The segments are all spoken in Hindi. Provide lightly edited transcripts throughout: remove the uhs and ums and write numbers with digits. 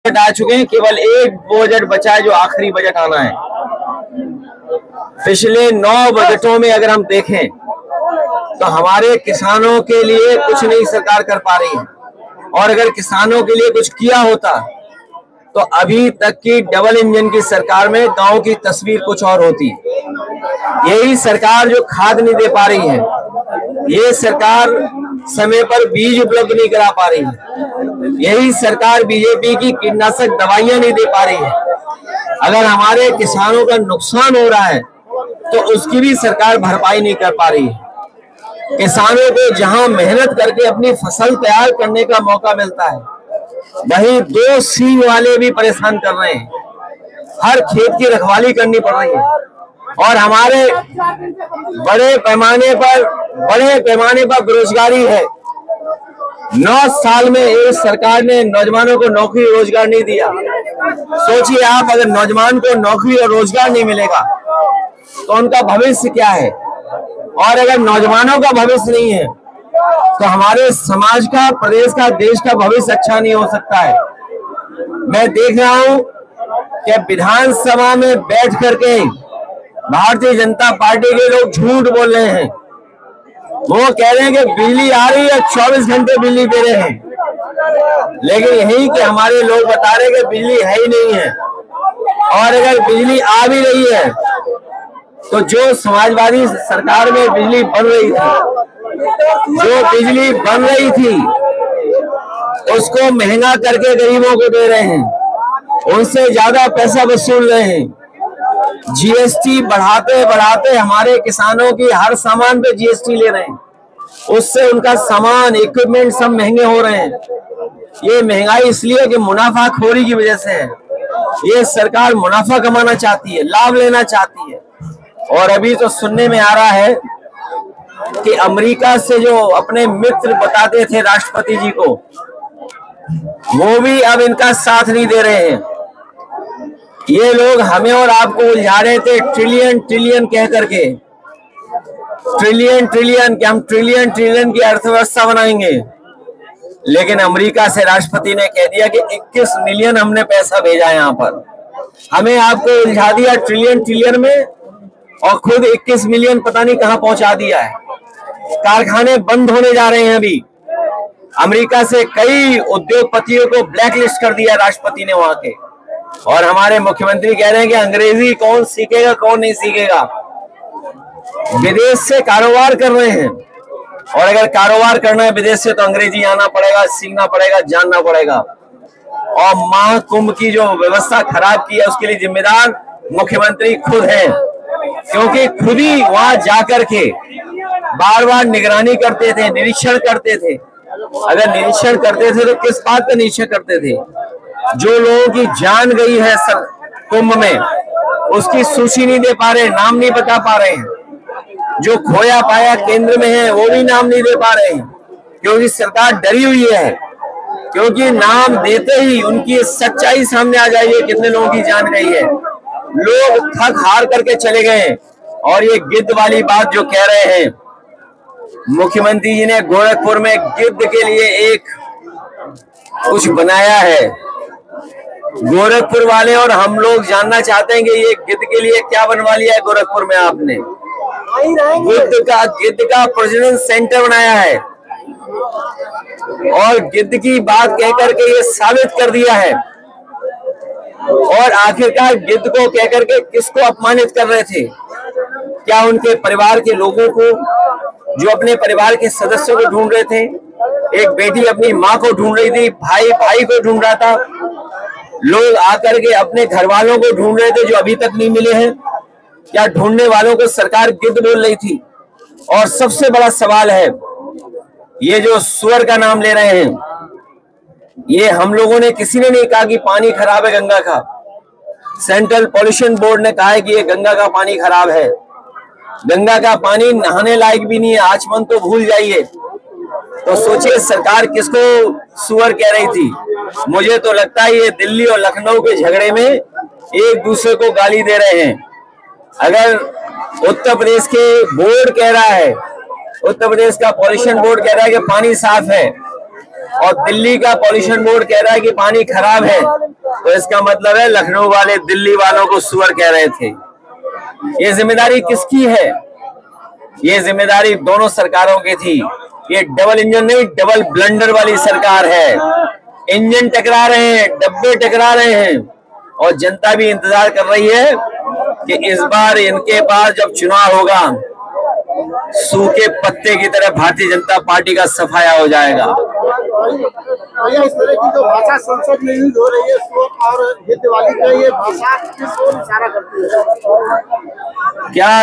बजट आ चुके हैं, केवल एक बजट बचा है जो आखिरी बजट आना है। पिछले 9 बजटों में अगर हम देखें तो हमारे किसानों के लिए कुछ नहीं सरकार कर पा रही है, और अगर किसानों के लिए कुछ किया होता तो अभी तक की डबल इंजन की सरकार में गांव की तस्वीर कुछ और होती। यही सरकार जो खाद नहीं दे पा रही है, ये सरकार समय पर बीज उपलब्ध नहीं करा पा रही है, यही सरकार बीजेपी की कीटनाशक दवाइयां नहीं दे पा रही है। अगर हमारे किसानों का नुकसान हो रहा है तो उसकी भी सरकार भरपाई नहीं कर पा रही है। किसानों को जहां मेहनत करके अपनी फसल तैयार करने का मौका मिलता है, वहीं 2 सींग वाले भी परेशान कर रहे हैं। हर खेत की रखवाली करनी पड़ रही है, और हमारे बड़े पैमाने पर बेरोजगारी है। 9 साल में इस सरकार ने नौजवानों को नौकरी रोजगार नहीं दिया। सोचिए आप, अगर नौजवान को नौकरी और रोजगार नहीं मिलेगा तो उनका भविष्य क्या है, और अगर नौजवानों का भविष्य नहीं है तो हमारे समाज का, प्रदेश का, देश का भविष्य अच्छा नहीं हो सकता है। मैं देख रहा हूं कि विधानसभा में बैठ करके भारतीय जनता पार्टी के लोग झूठ बोल रहे हैं। वो कह रहे हैं कि बिजली आ रही है, 24 घंटे बिजली दे रहे हैं, लेकिन यही कि हमारे लोग बता रहे हैं कि बिजली है ही नहीं है। और अगर बिजली आ भी रही है तो जो समाजवादी सरकार में बिजली बन रही थी उसको महंगा करके गरीबों को दे रहे हैं, उनसे ज्यादा पैसा वसूल रहे हैं। जीएसटी बढ़ाते हमारे किसानों की हर सामान पे जीएसटी ले रहे हैं, उससे उनका सामान, इक्विपमेंट सब महंगे हो रहे हैं। ये महंगाई इसलिए कि मुनाफाखोरी की वजह से है। ये सरकार मुनाफा कमाना चाहती है, लाभ लेना चाहती है। और अभी तो सुनने में आ रहा है कि अमेरिका से जो अपने मित्र बताते थे राष्ट्रपति जी को, वो भी अब इनका साथ नहीं दे रहे हैं। ये लोग हमें और आपको उलझा रहे थे ट्रिलियन कह करके, ट्रिलियन कि हम ट्रिलियन की अर्थव्यवस्था बनाएंगे। लेकिन अमेरिका से राष्ट्रपति ने कह दिया कि 21 मिलियन हमने पैसा भेजा है यहाँ पर। हमें आपको उलझा दिया ट्रिलियन में, और खुद 21 मिलियन पता नहीं कहां पहुंचा दिया है। कारखाने बंद होने जा रहे हैं। अभी अमेरिका से कई उद्योगपतियों को ब्लैकलिस्ट कर दिया राष्ट्रपति ने वहां के, और हमारे मुख्यमंत्री कह रहे हैं कि अंग्रेजी कौन सीखेगा, कौन नहीं सीखेगा। विदेश से कारोबार कर रहे हैं, और अगर कारोबार करना है विदेश से तो अंग्रेजी आना पड़ेगा, सीखना पड़ेगा, जानना पड़ेगा। और महाकुंभ की जो व्यवस्था खराब की है उसके लिए जिम्मेदार मुख्यमंत्री खुद हैं, क्योंकि खुद ही वहां जाकर के बार निगरानी करते थे, निरीक्षण करते थे। अगर निरीक्षण करते थे तो किस बात का निरीक्षण करते थे? जो लोगों की जान गई है कुंभ में, उसकी सूची नहीं दे पा रहे, नाम नहीं बता पा रहे हैं। जो खोया पाया केंद्र में है वो भी नाम नहीं दे पा रहे हैं, क्योंकि सरकार डरी हुई है, क्योंकि नाम देते ही उनकी सच्चाई सामने आ जाएगी, कितने लोगों की जान गई है। लोग थक हार करके चले गए। और ये गिद्ध वाली बात जो कह रहे हैं, मुख्यमंत्री जी ने गोरखपुर में गिद्ध के लिए एक कुछ बनाया है। गोरखपुर वाले और हम लोग जानना चाहते हैं कि ये गिद्ध के लिए क्या बनवा लिया है गोरखपुर में आपने। गिद्ध का प्रजनन सेंटर बनाया है, और गिद्ध की बात कहकर के ये साबित कर दिया है। और आखिरकार गिद्ध को कहकर के किसको अपमानित कर रहे थे? क्या उनके परिवार के लोगों को, जो अपने परिवार के सदस्यों को ढूंढ रहे थे? एक बेटी अपनी माँ को ढूंढ रही थी, भाई को ढूंढ रहा था। लोग आकर के अपने घर वालों को ढूंढ रहे थे जो अभी तक नहीं मिले हैं। क्या ढूंढने वालों को सरकार गिद्ध बोल रही थी? और सबसे बड़ा सवाल है, ये जो सुअर का नाम ले रहे हैं, ये हम लोगों ने, किसी ने नहीं कहा कि पानी खराब है गंगा का। सेंट्रल पॉल्यूशन बोर्ड ने कहा है कि ये गंगा का पानी खराब है। गंगा का पानी नहाने लायक भी नहीं है, आचमन तो भूल जाइए। तो सोचिए सरकार किसको सुअर कह रही थी। मुझे तो लगता है ये दिल्ली और लखनऊ के झगड़े में एक दूसरे को गाली दे रहे हैं। अगर उत्तर प्रदेश के बोर्ड कह रहा है, उत्तर प्रदेश का पॉल्यूशन बोर्ड कह रहा है कि पानी साफ है, और दिल्ली का पॉल्यूशन बोर्ड कह रहा है कि पानी खराब है, तो इसका मतलब है लखनऊ वाले दिल्ली वालों को सुअर कह रहे थे। ये जिम्मेदारी किसकी है? ये जिम्मेदारी दोनों सरकारों की थी। ये डबल इंजन नहीं, डबल ब्लंडर वाली सरकार है। इंजन टकरा रहे हैं, डब्बे टकरा रहे हैं, और जनता भी इंतजार कर रही है कि इस बार इनके पास जब चुनाव होगा, सूखे पत्ते की तरह भारतीय जनता पार्टी का सफाया हो जाएगा। भैया, इस तरह की जो भाषा संसद में यूज हो रही है और ये दिवाली पे ये भाषा किस ओर इशारा करती है? क्या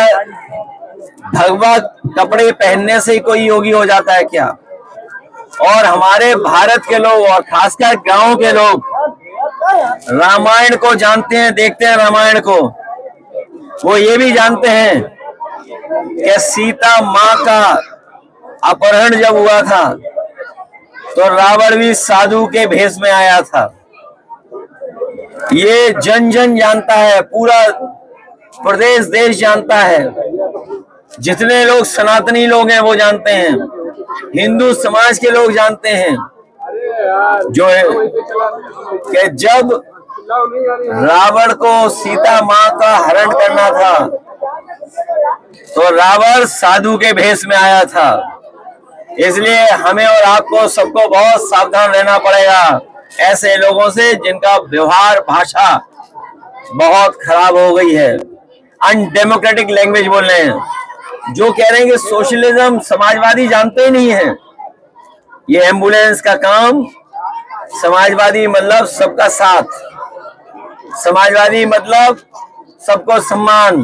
भगवा कपड़े पहनने से ही कोई योगी हो जाता है क्या? और हमारे भारत के लोग और खासकर गांव के लोग रामायण को जानते हैं, देखते हैं रामायण को। वो ये भी जानते हैं कि सीता माँ का अपहरण जब हुआ था तो रावण भी साधु के भेष में आया था। ये जन जन जानता है, पूरा प्रदेश देश जानता है। जितने लोग सनातनी लोग हैं वो जानते हैं, हिंदू समाज के लोग जानते हैं जो है कि जब रावण को सीता माँ का हरण करना था तो रावण साधु के भेष में आया था। इसलिए हमें और आपको सबको बहुत सावधान रहना पड़ेगा ऐसे लोगों से जिनका व्यवहार भाषा बहुत खराब हो गई है, अनडेमोक्रेटिक लैंग्वेज बोल रहे हैं, जो कह रहे हैं कि सोशलिज्म समाजवादी जानते ही नहीं है। ये एम्बुलेंस का काम, समाजवादी मतलब सबका साथ, समाजवादी मतलब सबको सम्मान,